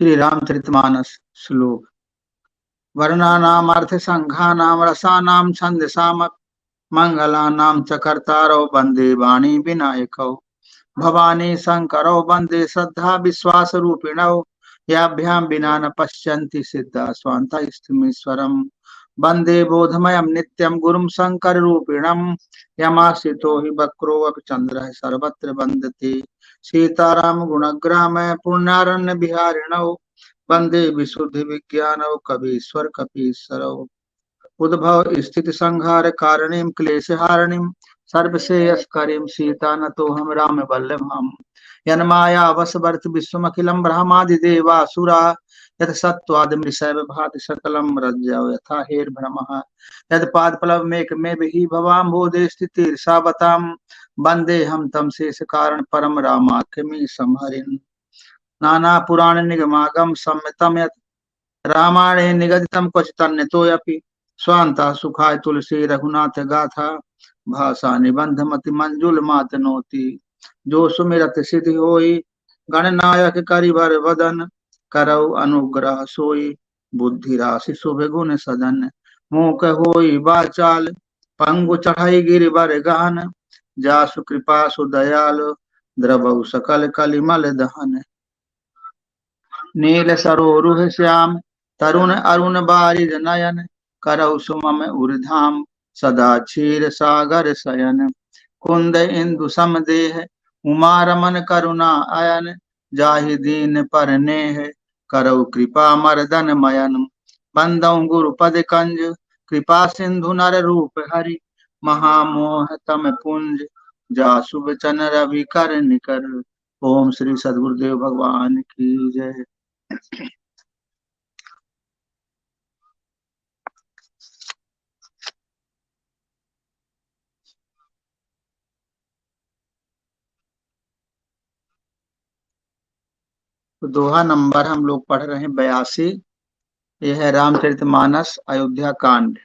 श्री रामचरितमानस श्लोक। वर्णानामर्थ संघानाम रसानाम छंदसाम मंगलानाम च कर्तारौ वंदे वाणी विनायकौ भवानी शंकरौ वंदे श्रद्धा विश्वास रूपिणौ याभ्याम विना न पश्यन्ति सिद्धा स्वान्ता स्थिमीश्वरम् वंदे बोधमयं नित्यं गुरुं शंकर रूपिणम् यमाश्रितो हि वक्रो अपि चन्द्रः सर्वत्र वन्दते सीताराम गुणग्राम पुण्यारण्य बिहारिणौ वंदे विशुद्धि विज्ञानौ कवीश्वर कपीश्वरौ उद्भव स्थिति संहार कारणीं क्लेशहारिणीं सर्वश्रेयस्करीं सीता नतो हम राम वल्लभम् यन्माया वशवर्त विश्वमखिलं ब्रह्मादिदेवासुरा यत् सत्त्वादिमृषैव भाति सकलं रज्जौ यथा हेर्भ्रमः यत्पादपल्लवमेकमेव हि भवाम्भोधे स्थितिर्षावतां वन्दे हम तं शेषकारण परम रामाख्यमी संहरिन् नाना पुराण निगमागम सम्मितं यत् रामायणे निगदितं क्वचिदन्यतोऽपि स्वान्ता सुखाय तुलसी रघुनाथ गाथा भाषा निबंध मति मंजुल मातनोति जो सुमिरत सिद्धि होई गणनायक करिवर वदन करौ अनुग्रह सोई बुद्धि राशि शुभ गुण सदन मूक होई बाचाल पंगु चढ़ाई गिरिवर गहन जासु कृपा सुदयाल द्रवौ सकल कलिमल दहन नील सरोरुह श्याम तरुण अरुण बारिज नयन करौ सुमम उर्धाम सदा क्षीर सागर शयन कुंद इंदु समदेह उमा रमन करुणा अयन जाहि दीन पर नेह करौ कृपा मर्दन मयन बंदौ गुरुपद कंज कृपा सिंधु नर रूप हरि महामोह तम पुंज जासु बचन रवि कर निकर। ओम श्री सद्गुरुदेव भगवान की जय। तो दोहा नंबर हम लोग पढ़ रहे हैं 82। यह है रामचरितमानस अयोध्या कांड।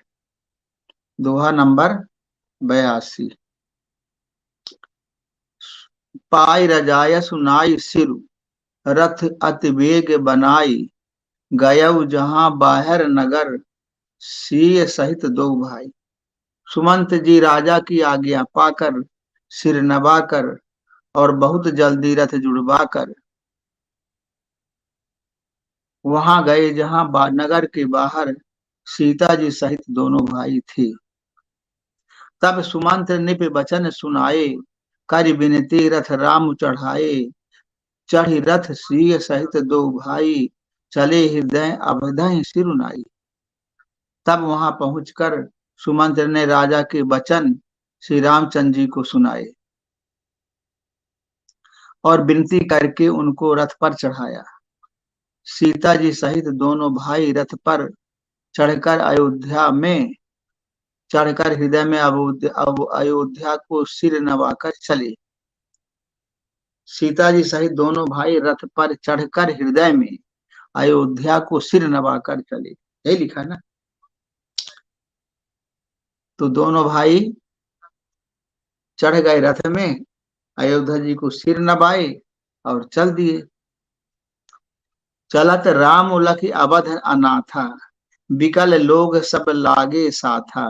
दोहा नंबर 82। पाई रजाय सुनाई सिरु रथ अति वेग बनाई गयऊ जहां बाहर नगर सीय सहित दो भाई। सुमंत जी राजा की आज्ञा पाकर सिर नवाकर और बहुत जल्दी रथ जुड़वाकर वहां गए जहां नगर के बाहर सीता जी सहित दोनों भाई थे। तब सुमंत निप वचन सुनाए कर विनती रथ राम चढ़ाए चढ़ी रथ सीय सहित दो भाई चले हृदय अभदहि सिरुनाई। तब वहां पहुंचकर सुमंत ने राजा के वचन श्री रामचंद्र जी को सुनाए और विनती करके उनको रथ पर चढ़ाया। सीता जी सहित दोनों भाई रथ पर चढ़कर हृदय में अयोध्या को सिर नवाकर चले। सीता जी सहित दोनों भाई रथ पर चढ़कर हृदय में अयोध्या को सिर नवाकर चले, यही लिखा है ना। तो दोनों भाई चढ़ गए रथ में, अयोध्या जी को सिर नवाए और चल दिए। चलत राम उलखि अवध अनाथा बिकल लोग सब लागे साथा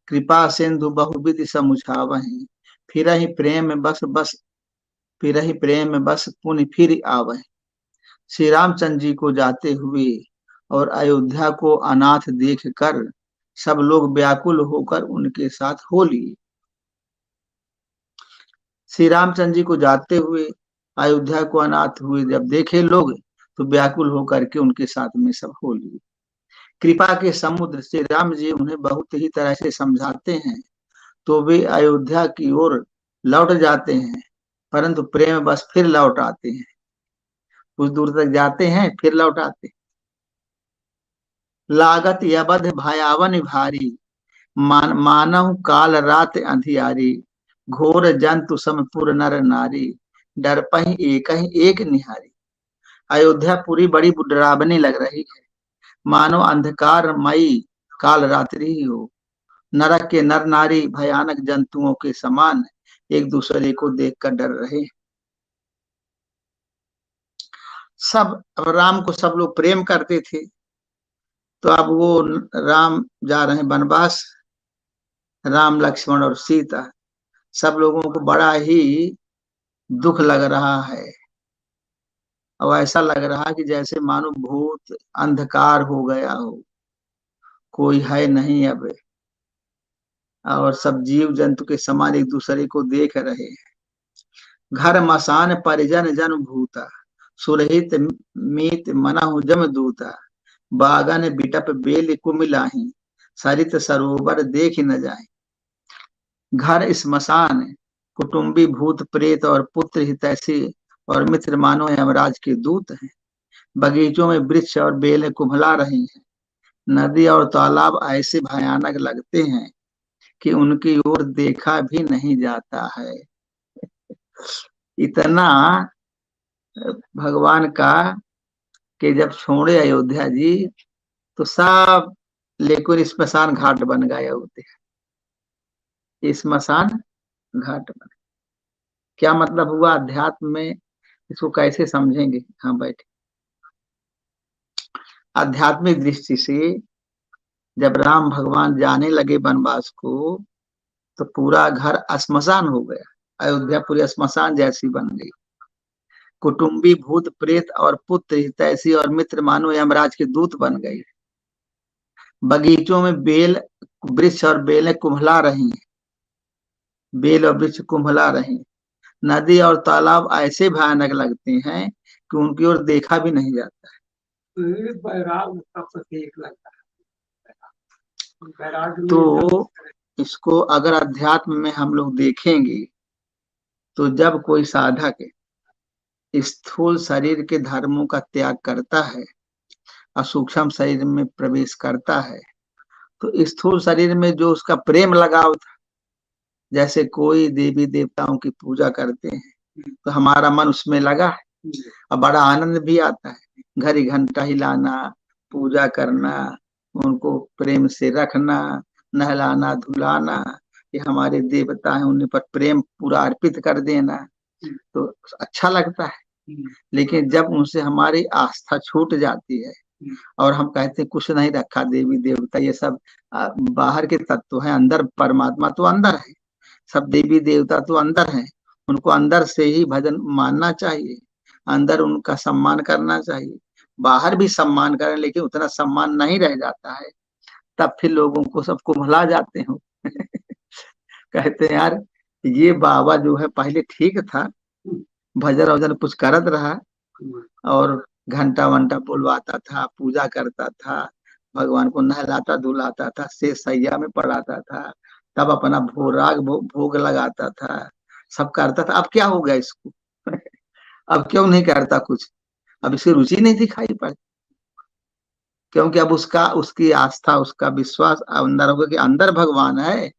कृपा सिंधु बहुविधि समुझावहि फिरहि प्रेम बस पुनि फिर आवहि। श्री रामचंद्र जी को जाते हुए और अयोध्या को अनाथ देख कर सब लोग व्याकुल होकर उनके साथ हो लिए। श्री रामचंद्र जी को जाते हुए अयोध्या को अनाथ हुए जब देखे लोग तो व्याकुल होकर के उनके साथ में सब हो लिए। कृपा के समुद्र श्री राम जी उन्हें बहुत ही तरह से समझाते हैं तो वे अयोध्या की ओर लौट जाते हैं, परंतु प्रेम बस फिर लौट आते हैं। कुछ दूर तक जाते हैं फिर लौट आते। लागत यबध भयावन भारी मानव काल रात अंधियारी घोर जंतु समपुर नर नारी डर पही एक निहारी। अयोध्या पूरी बड़ी डरावनी लग रही है, मानो अंधकार मई काल रात्रि ही हो। नरक के नर नारी भयानक जंतुओं के समान एक दूसरे को देखकर डर रहे। सब अब राम को सब लोग प्रेम करते थे, तो अब वो राम जा रहे हैं वनवास, राम लक्ष्मण और सीता, सब लोगों को बड़ा ही दुख लग रहा है। अब ऐसा लग रहा है कि जैसे मानो भूत अंधकार हो गया हो, कोई है नहीं अब, और सब जीव जंतु के समान एक दूसरे को देख रहे हैं। घर मसान परिजन जन भूता, सुरहित मीत मनहु जम दूता, बागन बिटप बेल कुमिलाही, सरित सरोवर देख न जाए। घर स्मशान, कुटुंबी भूत प्रेत और पुत्र हितैषी और मित्र मानो यमराज के दूत हैं। बगीचों में वृक्ष और बेलें कुम्हला रही हैं। नदी और तालाब ऐसे भयानक लगते हैं कि उनकी ओर देखा भी नहीं जाता है। इतना भगवान का कि जब छोड़े अयोध्या जी तो सब लेकिन स्मशान घाट बन गए अयोध्या, स्मशान घाट बन। क्या मतलब हुआ अध्यात्म में, इसको कैसे समझेंगे? हाँ बैठे। आध्यात्मिक दृष्टि से जब राम भगवान जाने लगे वनवास को, तो पूरा घर श्मशान हो गया, अयोध्या पूरी श्मशान जैसी बन गई। कुटुंबी भूत प्रेत और पुत्र हितैषी और मित्र मानो यमराज के दूत बन गए। बगीचों में बेल वृक्ष और बेलें कुम्हला रही हैं, बेल और वृक्ष कुम्हला रहे हैं। नदी और तालाब ऐसे भयानक लगते हैं कि उनकी ओर देखा भी नहीं जाता है। तो इसको अगर अध्यात्म में हम लोग देखेंगे, तो जब कोई साधक स्थूल शरीर के धर्मों का त्याग करता है और सूक्ष्म शरीर में प्रवेश करता है, तो स्थूल शरीर में जो उसका प्रेम लगाव था, जैसे कोई देवी देवताओं की पूजा करते हैं तो हमारा मन उसमें लगा है और बड़ा आनंद भी आता है। घड़ी घंटा हिलाना, पूजा करना, उनको प्रेम से रखना, नहलाना धुलाना, ये हमारे देवता हैं, उन्हीं पर प्रेम पूरा अर्पित कर देना, तो अच्छा लगता है। लेकिन जब उनसे हमारी आस्था छूट जाती है और हम कहते हैं कुछ नहीं रखा, देवी देवता ये सब बाहर के तत्व है, अंदर परमात्मा तो अंदर है, सब देवी देवता तो अंदर हैं, उनको अंदर से ही भजन मानना चाहिए, अंदर उनका सम्मान करना चाहिए। बाहर भी सम्मान करें लेकिन उतना सम्मान नहीं रह जाता है, तब फिर लोगों को सबको भुला जाते हो। कहते हैं यार ये बाबा जो है पहले ठीक था, भजन वजन कुछ करत रहा और घंटा वंटा बुलवाता था, पूजा करता था, भगवान को नहलाता धुलाता था, से सैया में पढ़ाता था, तब अपना भोग लगाता था, सब करता था। अब क्या हो गया इसको? अब क्यों नहीं करता कुछ? अब इसकी रुचि नहीं दिखाई पड़ती, क्योंकि अब उसका उसकी आस्था उसका विश्वास अंदर होगा कि अंदर भगवान है,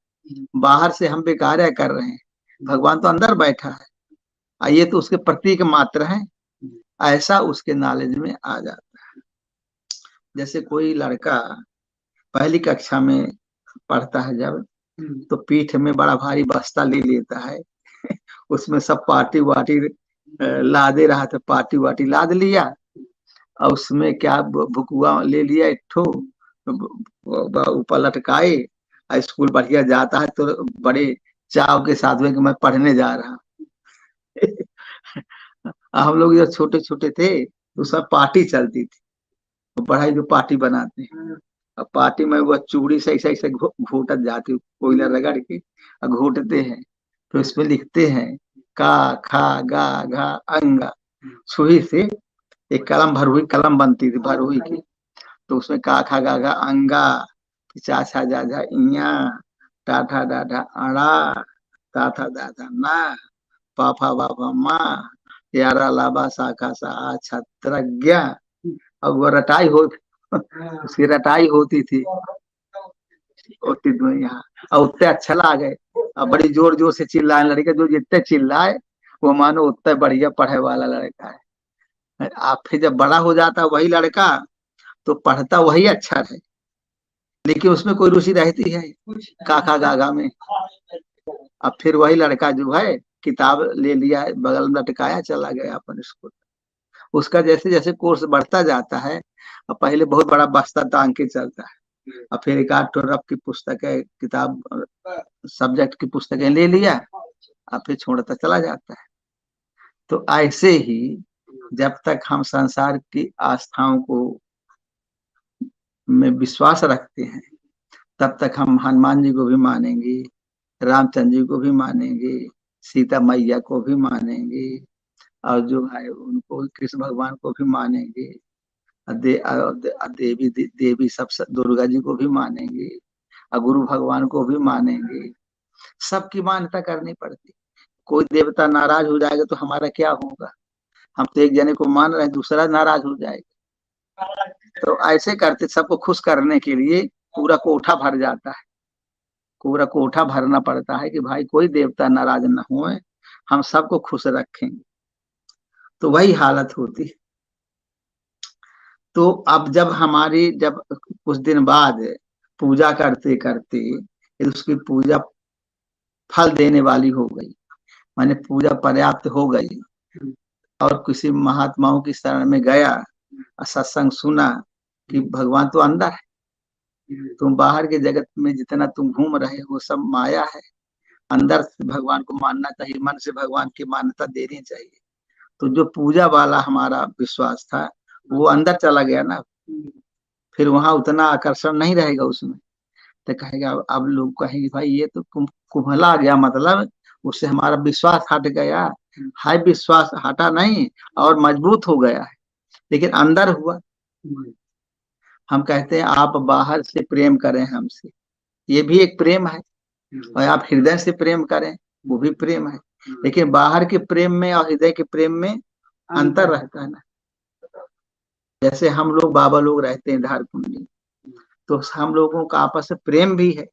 बाहर से हम बेकार्य कर रहे हैं, भगवान तो अंदर बैठा है, ये तो उसके प्रतीक मात्र है, ऐसा उसके नॉलेज में आ जाता है। जैसे कोई लड़का पहली कक्षा में पढ़ता है जब, तो पीठ में बड़ा भारी बस्ता ले लेता है, उसमें सब पार्टी वाटी लादे रहा था, पार्टी वाटी लाद लिया और उसमें क्या भुकुआ ले लिया एक ठो, ऊपर लटकाए, स्कूल बढ़िया जाता है तो बड़े चाव के साथ में कि मैं पढ़ने जा रहा। हम लोग जब छोटे छोटे थे तो सब पार्टी चलती थी, तो पढ़ाई जो पार्टी बनाते हैं, अब पार्टी में वो चूड़ी से ऐसे ऐसे घोटत जाती, कोयला रगड़ के घोटते हैं, तो इसमें लिखते हैं का खा गा घा अंगा, सुई से एक कलम भरुई कलम बनती थी भरुई की, तो उसमें का खा गा घा अंगा, चा छा जा जा इया, टा ठा डा ढा अड़ा, ता था दा था ना, पा फा बा फा मा, यारा लाबा सा खा सा आ छत्रज्ञा। और वो रटाई हो उसकी रटाई होती थी होती यहाँ, और उतने अच्छा लागे, अब बड़ी जोर जोर से चिल्लाने लड़के, जो जितने चिल्लाए वो मानो उतने बढ़िया पढ़े वाला लड़का है। आप फिर जब बड़ा हो जाता वही लड़का, तो पढ़ता वही अच्छा है, लेकिन उसमें कोई रुचि रहती है काका गागा में। अब फिर वही लड़का जो है किताब ले लिया है बगल में लटकाया, चला गया अपन स्कूल। उसका जैसे जैसे कोर्स बढ़ता जाता है, अब पहले बहुत बड़ा बस्ता टांग के चलता है, और फिर एक आध ठो रफ की पुस्तकें, किताब, सब्जेक्ट की पुस्तकें ले लिया, और फिर छोड़ता चला जाता है। तो ऐसे ही जब तक हम संसार की आस्थाओं को में विश्वास रखते हैं, तब तक हम हनुमान जी को भी मानेंगे, रामचंद्र जी को भी मानेंगे, सीता मैया को भी मानेंगे, और जो है उनको कृष्ण भगवान को भी मानेंगे, देवी देवी दुर्गा जी को भी मानेंगे, और गुरु भगवान को भी मानेंगे। सबकी मान्यता करनी पड़ती। कोई देवता नाराज हो जाएगा तो हमारा क्या होगा? हम तो एक जने को मान रहे हैं, दूसरा नाराज हो जाएगा। तो ऐसे करते सबको खुश करने के लिए पूरा कोठा भर जाता है, पूरा कोठा भरना पड़ता है कि भाई कोई देवता नाराज न हो, हम सबको खुश रखेंगे। तो वही हालत होती है। तो अब जब कुछ दिन बाद पूजा करते करते उसकी पूजा फल देने वाली हो गई, माने पूजा पर्याप्त हो गई, और किसी महात्माओं की शरण में गया और सत्संग सुना कि भगवान तो अंदर है, तुम बाहर के जगत में जितना तुम घूम रहे हो सब माया है, अंदर से भगवान को मानना चाहिए, मन से भगवान की मान्यता देनी चाहिए। तो जो पूजा वाला हमारा विश्वास था वो अंदर चला गया ना, फिर वहां उतना आकर्षण नहीं रहेगा उसमें। तो कहेगा, अब लोग कहेंगे भाई ये तो कुम्हला गया, मतलब उससे हमारा विश्वास हट गया है। विश्वास हटा नहीं और मजबूत हो गया है, लेकिन अंदर हुआ। हम कहते हैं आप बाहर से प्रेम करें हमसे, ये भी एक प्रेम है, और आप हृदय से प्रेम करें वो भी प्रेम है, लेकिन बाहर के प्रेम में और हृदय के प्रेम में अंतर रहता है ना। जैसे हम लोग बाबा लोग रहते हैं धारकुंडी, तो हम लोगों का आपस में प्रेम भी है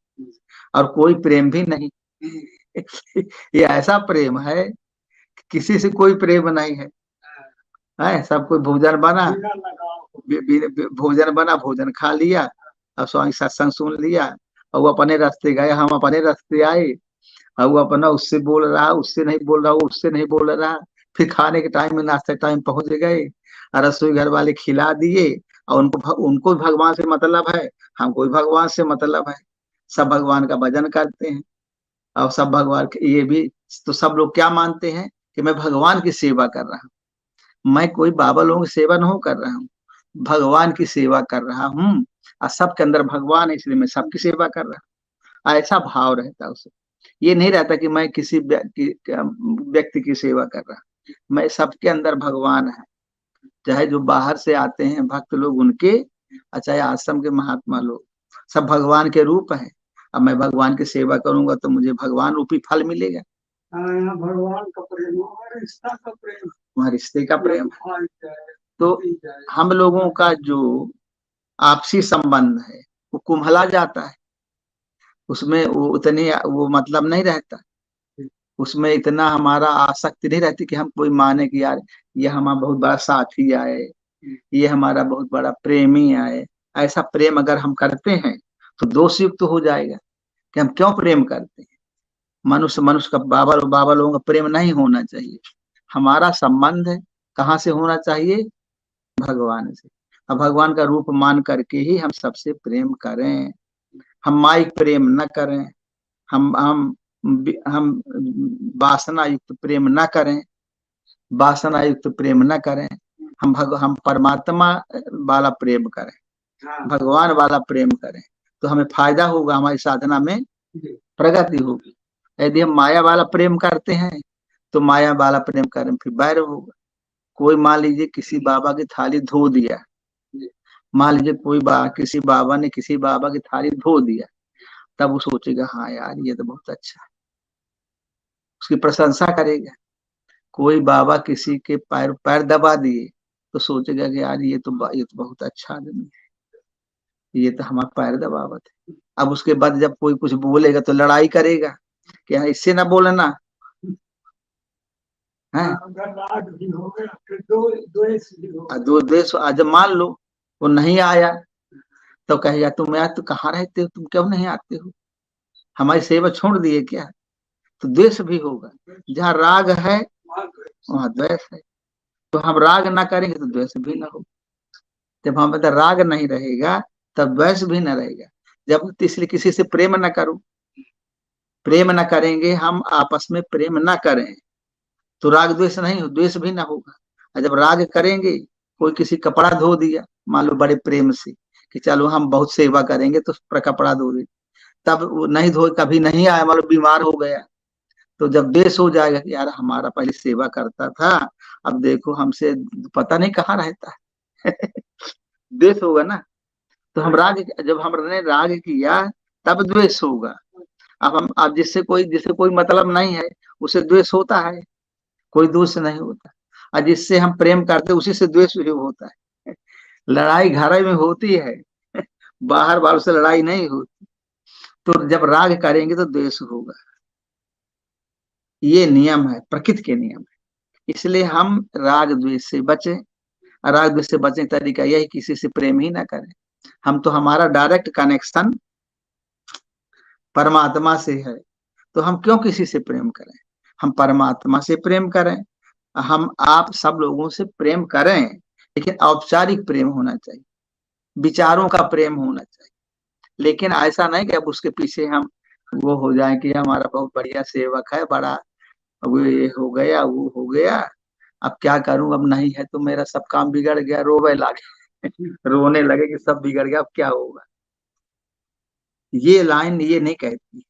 और कोई प्रेम भी नहीं। ये ऐसा प्रेम है कि किसी से कोई प्रेम नहीं है सब कोई भोजन बना, भोजन खा लिया, और स्वामी सत्संग सुन लिया, और वो अपने रास्ते गए, हम अपने रास्ते आए, और वो अपना उससे बोल रहा, उससे नहीं बोल रहा, वो उससे नहीं बोल रहा। फिर खाने के टाइम में, नाश्ते टाइम पहुंच गए, और रसोई घर वाले खिला दिए, और उनको भी भगवान से मतलब है, हमको भी भगवान से मतलब है। सब भगवान का भजन करते हैं, और सब भगवान ये भी, तो सब लोग क्या मानते हैं कि मैं भगवान की सेवा कर रहा हूँ, मैं कोई बाबा लोगों की सेवा नहीं कर रहा हूँ, भगवान की सेवा कर रहा हूँ, और सबके अंदर भगवान है इसलिए मैं सबकी सेवा कर रहा हूँ। ऐसा भाव रहता है उसे। ये नहीं रहता कि मैं किसी व्यक्ति की सेवा कर रहा हूँ, मैं सबके अंदर भगवान है, चाहे जो बाहर से आते हैं भक्त लोग उनके, चाहे आश्रम के महात्मा लोग, सब भगवान के रूप हैं। अब मैं भगवान की सेवा करूंगा तो मुझे भगवान रूपी फल मिलेगा। भगवान का प्रेम, रिश्ता का प्रेम, वहाँ रिश्ते का प्रेम। तो हम लोगों का जो आपसी संबंध है वो कुम्हला जाता है, उसमें वो उतनी वो मतलब नहीं रहता, उसमें इतना हमारा आसक्ति नहीं रहती कि हम कोई माने कि यार ये हमारा बहुत बड़ा साथी आए, ये हमारा बहुत बड़ा प्रेमी आए। ऐसा प्रेम अगर हम करते हैं तो दोष युक्त तो हो जाएगा कि हम क्यों प्रेम करते हैं। मनुष्य मनुष्य का बाबा लोगों का प्रेम नहीं होना चाहिए। हमारा संबंध है कहाँ से होना चाहिए? भगवान से। अब भगवान का रूप मान करके ही हम सबसे प्रेम करें, हम माइक प्रेम न करें, हम हम वासना युक्त प्रेम न करें, वासना युक्त प्रेम न करें, हम परमात्मा वाला प्रेम करें, भगवान वाला प्रेम करें, तो हमें फायदा होगा, हमारी साधना में प्रगति होगी। यदि हम माया वाला प्रेम करते हैं तो माया वाला प्रेम करें फिर बैर होगा। कोई मान लीजिए किसी बाबा की थाली धो दिया, मान लीजिए किसी बाबा ने किसी बाबा की थाली धो दिया, तब वो सोचेगा हाँ यार ये तो बहुत अच्छा है, उसकी प्रशंसा करेगा। कोई बाबा किसी के पैर पैर दबा दिए तो सोचेगा कि यार ये तो बहुत अच्छा आदमी है, ये तो हमारा पैर दबावत है। अब उसके बाद जब कोई कुछ बोलेगा तो लड़ाई करेगा कि हाँ इससे ना बोलना है। दो देश आज मान लो वो नहीं आया तो कहेगा तुम यार तो कहाँ रहते हो, तुम क्यों नहीं आते हो, हमारी सेवा छोड़ दिए क्या? तो द्वेष भी होगा। जहाँ राग है वहां द्वेष है। तो हम राग ना करेंगे तो द्वेष भी ना हो। जब हम अंदर राग नहीं रहेगा तब द्वेष भी ना रहेगा। जब इसलिए किसी से प्रेम ना करो, प्रेम ना करेंगे, हम आपस में प्रेम ना करें तो राग द्वेष नहीं हो, द्वेष भी ना होगा। और जब राग करेंगे, कोई किसी कपड़ा धो दिया मान लो बड़े प्रेम से कि चलो हम बहुत सेवा करेंगे तो कपड़ा धो दे, तब वो नहीं धो, कभी नहीं आया, मान लो बीमार हो गया, तो जब द्वेष हो जाएगा कि यार हमारा पहले सेवा करता था, अब देखो हमसे पता नहीं कहाँ रहता है। द्वेष होगा ना। तो हम राग, जब हमने राग किया तब द्वेष होगा। अब जिससे कोई मतलब नहीं है उसे द्वेष होता है, कोई दोष नहीं होता। और जिससे हम प्रेम करते उसी से द्वेष भी होता है। लड़ाई घर में होती है, बाहर वालों से लड़ाई नहीं होती। तो जब राग करेंगे तो द्वेष होगा। ये नियम है, प्रकृति के नियम है। इसलिए हम राग द्वेष से बचें। राग द्वेष से बचने का तरीका यही, किसी से प्रेम ही ना करें। हम तो, हमारा डायरेक्ट कनेक्शन परमात्मा से है, तो हम क्यों किसी से प्रेम करें। हम परमात्मा से प्रेम करें। हम आप सब लोगों से प्रेम करें, लेकिन औपचारिक प्रेम होना चाहिए, विचारों का प्रेम होना चाहिए। लेकिन ऐसा नहीं कि अब उसके पीछे हम वो हो जाए कि हमारा बहुत बढ़िया सेवक है, बड़ा वो ये हो गया वो हो गया, अब क्या करूं, अब नहीं है तो मेरा सब काम बिगड़ गया, रोवे लगे। रोने लगे कि सब बिगड़ गया, अब क्या होगा। ये लाइन ये नहीं कहती।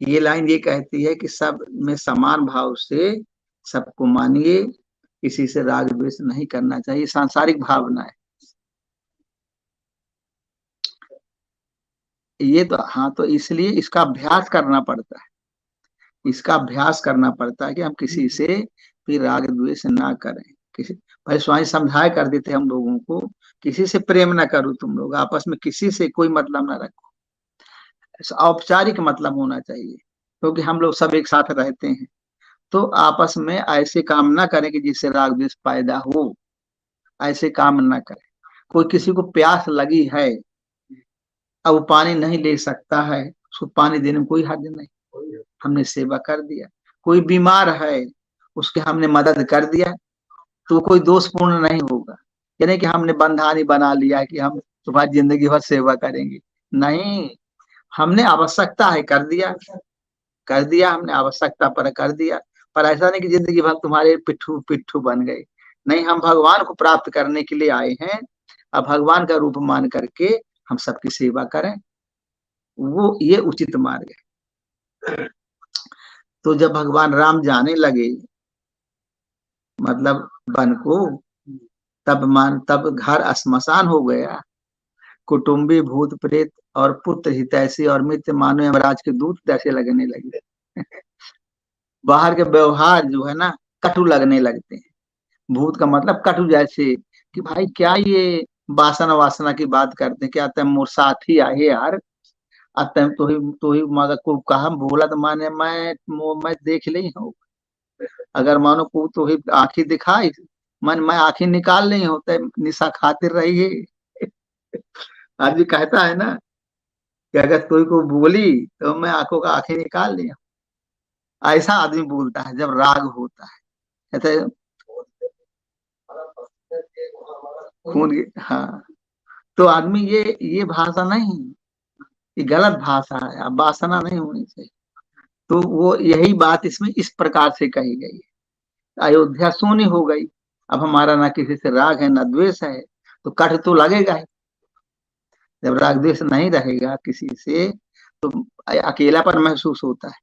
ये लाइन ये कहती है कि सब में समान भाव से सबको मानिए, किसी से राग द्वेष नहीं करना चाहिए, सांसारिक भावना है ये। तो हाँ, तो इसलिए इसका अभ्यास करना पड़ता है। इसका अभ्यास करना पड़ता है कि हम किसी से भी राग द्वेष ना करें। किसी, पहले स्वामी समझाया कर देते हम लोगों को, किसी से प्रेम ना करो, तुम लोग आपस में किसी से कोई मतलब ना रखो, औपचारिक मतलब होना चाहिए, क्योंकि हम लोग सब एक साथ रहते हैं। तो आपस में ऐसे काम ना करें कि जिससे राग द्वेष पैदा हो, ऐसे काम ना करें। कोई किसी को प्यास लगी है, अब वो पानी नहीं ले सकता है, उसको पानी देने में कोई हर्ज नहीं, हमने सेवा कर दिया। कोई बीमार है, उसके हमने मदद कर दिया, तो कोई दोषपूर्ण नहीं होगा। यानी कि हमने बंधानी बना लिया कि हम तुम्हारी जिंदगी भर सेवा करेंगे, नहीं। हमने आवश्यकता है कर दिया, कर दिया, हमने आवश्यकता पर कर दिया। पर ऐसा नहीं कि जिंदगी भर तुम्हारे पिट्ठू पिट्ठू बन गए। नहीं, हम भगवान को प्राप्त करने के लिए आए हैं। अब भगवान का रूप मान करके हम सबकी सेवा करें, वो ये उचित मार्ग है। तो जब भगवान राम जाने लगे, मतलब वन को, तब घर श्मशान हो गया। कुटुंबी भूत प्रेत और पुत्र हितैषी और मित्र मानो यमराज के दूत जैसे लगने लगे। बाहर के व्यवहार जो है ना, कटु लगने लगते हैं। भूत का मतलब कटु जैसे, कि भाई क्या ये वासना वासना की बात करते हैं, क्या तुम मोर साथी आए यार, अब तुम तो ही मगर को कहा बोला तो माने मैं देख ली हूँ। अगर मानो को तो ही आंखें दिखाई, मन मैं आंखें निकाल नहीं होता, निशा खातिर रही है। आदमी कहता है ना कि अगर कोई को बोली तो मैं आंखों का आंखें निकाल लिया। ऐसा आदमी बोलता है जब राग होता है, कहते हैं हाँ। तो आदमी ये भाषा नहीं, ये गलत भाषा है, अब वासना नहीं होनी चाहिए। तो वो यही बात इसमें इस प्रकार से कही गई है। अयोध्या सोनी हो गई। अब हमारा ना किसी से राग है ना द्वेष है, तो कट तो लगेगा ही। जब राग द्वेष नहीं रहेगा किसी से, तो अकेलापन महसूस होता है।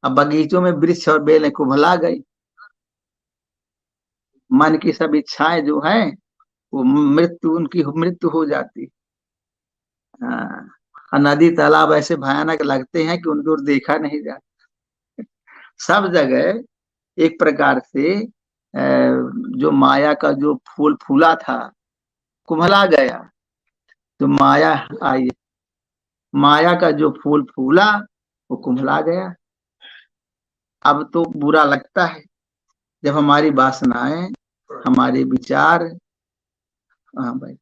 अब बगीचों में वृक्ष और बेलें कुम्भला गई, मन की सब इच्छाएं जो है वो उनकी मृत्यु हो जाती। हाँ, और नदी तालाब ऐसे भयानक लगते हैं कि उनकी ओर देखा नहीं जाता। सब जगह एक प्रकार से जो माया का जो फूल फूला था कुम्भला गया। जो माया आई, माया का जो फूल फूला वो कुम्भला गया। अब तो बुरा लगता है जब हमारी वासनाएं, हमारे विचार, हाँ भाई,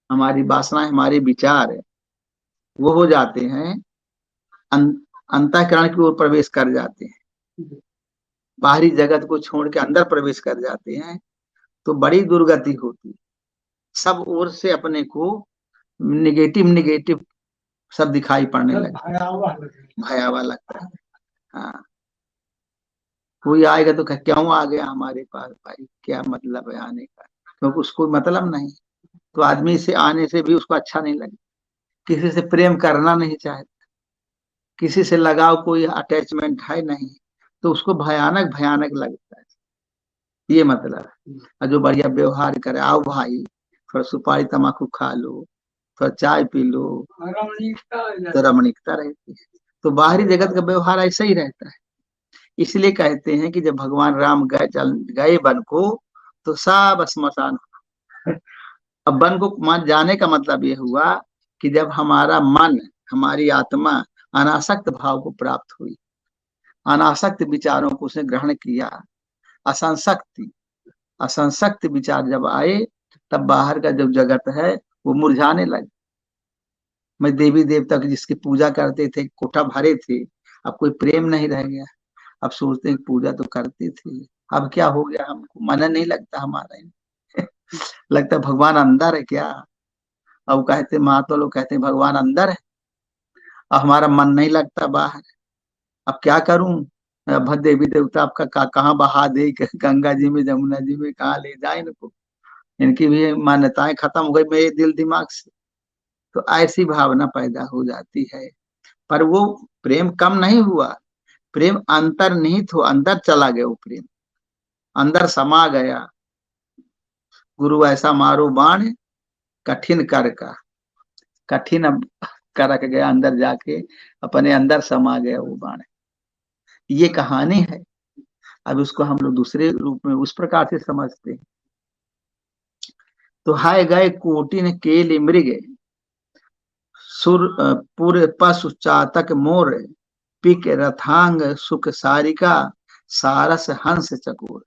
हमारी वासनाएं हमारे विचार वो हो जाते हैं, अंतःकरण की ओर प्रवेश कर जाते हैं। बाहरी जगत को छोड़ के अंदर प्रवेश कर जाते हैं तो बड़ी दुर्गति होती। सब ओर से अपने को निगेटिव निगेटिव सब दिखाई पड़ने लगता, भयावह लगता है। हाँ, कोई आएगा तो क्यों आ गया हमारे पास भाई, क्या मतलब है आने का, क्योंकि उसको मतलब नहीं। तो आदमी से आने से भी उसको अच्छा नहीं लगता, किसी से प्रेम करना नहीं चाहता, किसी से लगाव कोई अटैचमेंट है नहीं, तो उसको भयानक भयानक लगता है। ये मतलब है। और जो बढ़िया व्यवहार करे, आओ भाई थोड़ा सुपारी तमाकू खा लो, थोड़ा चाय पी लो, तो रमणीकता रहती है। तो बाहरी जगत का व्यवहार ऐसा ही रहता है। इसलिए कहते हैं कि जब भगवान राम गए वन को तो सब श्मशान। अब वन को मान जाने का मतलब ये हुआ कि जब हमारा मन, हमारी आत्मा अनासक्त भाव को प्राप्त हुई, अनासक्त विचारों को उसने ग्रहण किया, असंसक्ति असंसक्त विचार जब आए, तब बाहर का जो जगत है वो मुरझाने लगे। मैं देवी देवता की जिसकी पूजा करते थे, कोठा भरे थे, अब कोई प्रेम नहीं रह गया। अब सोचते हैं पूजा तो करते थे, अब क्या हो गया, हमको मन नहीं लगता हमारा। लगता है भगवान अंदर है क्या। अब कहते महात्मा लोग कहते हैं भगवान अंदर है, अब हमारा मन नहीं लगता बाहर, अब क्या करूं। अब देवी देवता आपका कहाँ बहा दे, गंगा जी में जमुना जी में कहाँ ले जाए इनको, इनकी भी मान्यताएं खत्म हो गई मेरे दिल दिमाग से। तो ऐसी भावना पैदा हो जाती है। पर वो प्रेम कम नहीं हुआ, प्रेम अंतर्निहित हो, अंदर चला गया वो प्रेम, अंदर समा गया। गुरु ऐसा मारो बाण कठिन कर का, कठिन अब करक गया अंदर जाके, अपने अंदर समा गया वो बाण। ये कहानी है। अब उसको हम लोग दूसरे रूप में उस प्रकार से समझते हैं। तो हाय गए कोटिन केल मृग, सुर पूरे पशु चातक मोर, पिक रथांग सुख सारिका, सारस हंस चकोर।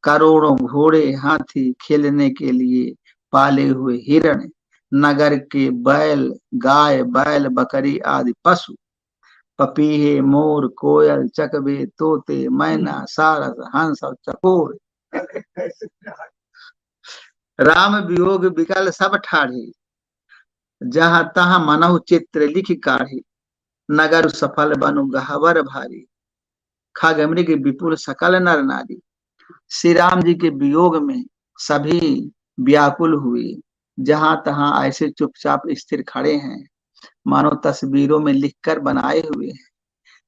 करोड़ों घोड़े हाथी खेलने के लिए पाले हुए हिरण, नगर के बैल गाय बैल बकरी आदि पशु, पपीहे मोर कोयल चकबे तोते मैना सारस हंस और चकोर। राम वियोग विकल सब ठाढ़े, जहां तहां मनहु चित्र लिख काढ़े। नगर सफल बनु गहवर भारी, खग मृग विपुल सकल नर नारी। श्री राम जी के वियोग में सभी व्याकुल हुए, जहां तहां ऐसे चुपचाप स्थिर खड़े हैं मानो तस्वीरों में लिखकर बनाए हुए हैं।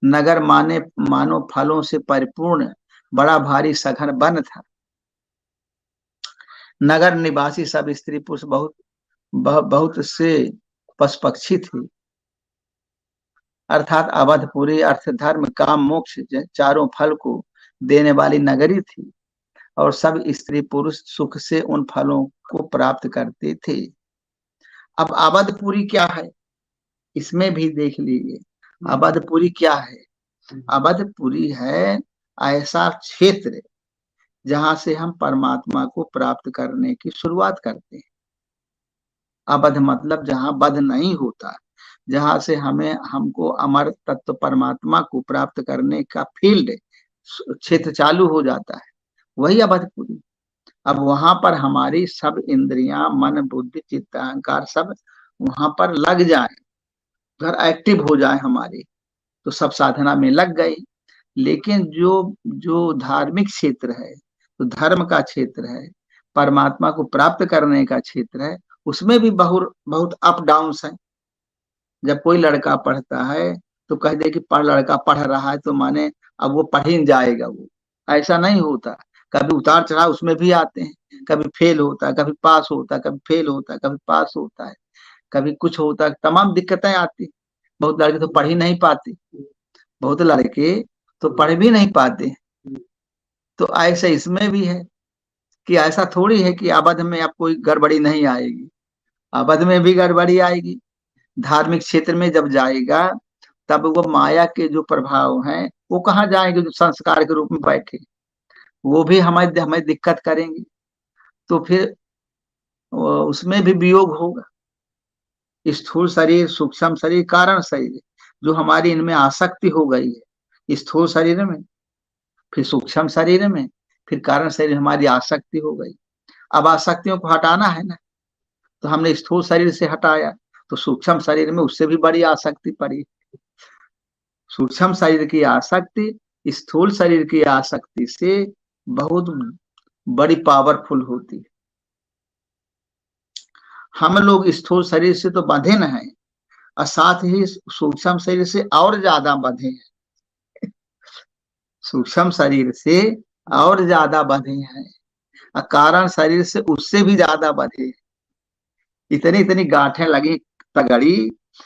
नगर माने मानो फलों से परिपूर्ण बड़ा भारी सघन वन था। नगर निवासी सब स्त्री पुरुष बहुत से पशु पक्षी थे। अर्थात अवधपुरी अर्थ धर्म काम मोक्ष चारों फल को देने वाली नगरी थी, और सब स्त्री पुरुष सुख से उन फलों को प्राप्त करते थे। अब अवधपुरी क्या है, इसमें भी देख लीजिए। अवधपुरी क्या है, अवधपुरी है ऐसा क्षेत्र जहां से हम परमात्मा को प्राप्त करने की शुरुआत करते हैं। अवध मतलब जहां वध नहीं होता, जहां से हमें हमको अमर तत्व परमात्मा को प्राप्त करने का फील्ड क्षेत्र चालू हो जाता है, वही अवधपुरी। अब वहां पर हमारी सब इंद्रियां मन बुद्धि चित्त अहंकार सब वहां पर लग जाए, घर एक्टिव हो जाए हमारे, तो सब साधना में लग गई। लेकिन जो जो धार्मिक क्षेत्र है, तो धर्म का क्षेत्र है, परमात्मा को प्राप्त करने का क्षेत्र है, उसमें भी बहुत बहुत अप डाउन है। जब कोई लड़का पढ़ता है तो कह दे कि लड़का पढ़ रहा है तो माने अब वो पढ़ ही जाएगा, वो ऐसा नहीं होता। कभी उतार चढ़ाव उसमें भी आते हैं, कभी फेल होता है, कभी पास होता है, कभी फेल होता है, कभी पास होता है, कभी कुछ होता है, तमाम दिक्कतें आती। बहुत लड़के तो पढ़ ही नहीं पाते, बहुत लड़के तो पढ़ भी नहीं पाते। तो ऐसा इसमें भी है कि ऐसा थोड़ी है कि अवध में अब कोई गड़बड़ी नहीं आएगी, अवध में भी गड़बड़ी आएगी। धार्मिक क्षेत्र में जब जाएगा तब वो माया के जो प्रभाव हैं वो कहाँ जाएंगे, जो संस्कार के रूप में बैठे, वो भी हमें हमें दिक्कत करेंगे। तो फिर उसमें भी वियोग होगा। स्थूल शरीर सूक्ष्म शरीर कारण शरीर, जो हमारी इनमें आसक्ति हो गई है स्थूल शरीर में, फिर सूक्ष्म शरीर में, फिर कारण शरीर, हमारी आसक्ति हो गई। अब आसक्तियों को हटाना है ना, तो हमने स्थूल शरीर से हटाया, तो सूक्ष्म शरीर में उससे भी बड़ी आसक्ति पड़ी। सूक्ष्म शरीर की आसक्ति स्थूल शरीर की आसक्ति से बहुत बड़ी पावरफुल होती है। हम लोग स्थूल शरीर से तो बंधे न हैं, और साथ ही सूक्ष्म शरीर से और ज्यादा बंधे हैं। सूक्ष्म शरीर से और ज्यादा बंधे हैं, और कारण शरीर से उससे भी ज्यादा बंधे। इतनी इतनी गांठें लगी तगड़ी